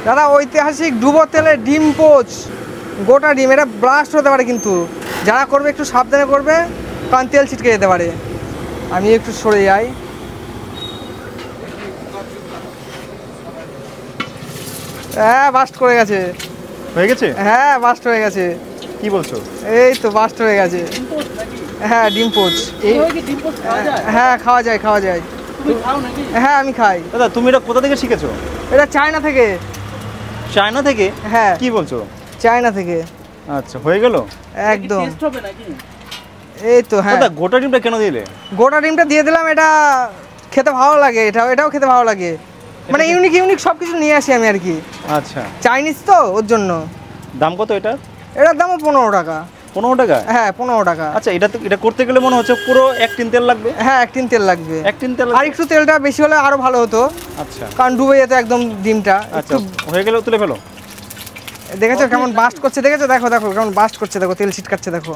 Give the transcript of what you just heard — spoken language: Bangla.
দাদা ঐতিহাসিক ডুবো তেলে ডিম পোচ, গোটা ডিম, এটা ব্লাস্ট হতে পারে, কিন্তু যারা করবে একটু সাবধানে করবে, কারণ তেল ছিটকে যেতে পারে। আমি একটু সরে যাই। হ্যাঁ, বাস্ট করে গেছে। হয়ে গেছে? হ্যাঁ, বাস্ট হয়ে গেছে। কি বলছো? এই তো বাস্ট হয়ে গেছে। হ্যাঁ, ডিম পোচ। হ্যাঁ, খাওয়া যায়, খাওয়া যায়। হ্যাঁ, আমি খাই। দাদা তুমি এটা কোথা থেকে শিখেছো? এটা চায়না থেকে। চায়না থেকে? হ্যাঁ। কি বলছো? চায়না থেকে। আচ্ছা, হয়ে গেল একদম। এই তো। হ্যাঁ, দাদা গোটা ডিমটা কেন দিলে? গোটা ডিমটা দিয়ে দিলাম, এটা খেতে ভালো লাগে, এটাও খেতে ভালো লাগে, মানে ইউনিক ইউনিক সব কিছু নিয়ে আসি আমি আর কি। আচ্ছা, চাইনিজ তো, ওর জন্য। দাম কত এটা? এটার দামও 15 টাকা। 15 টাকা? হ্যাঁ, 15 টাকা। আচ্ছা, এটা করতে গেলে মনে হচ্ছে পুরো 1 টিন তেল লাগবে। হ্যাঁ, 1 টিন তেল লাগবে। 1 টিন তেল আর একটু তেলটা বেশি হলে আরো ভালো হতো। আচ্ছা, কারণ ডুবে যেত একদম ডিমটা। আচ্ছা, হয়ে গেলে তুলে ফেলো। দেখেছো কেমন বাস্ট করছে? দেখেছো? দেখো দেখো কেমন বাস্ট করছে, দেখো তেল ছিটকাচ্ছে, দেখো।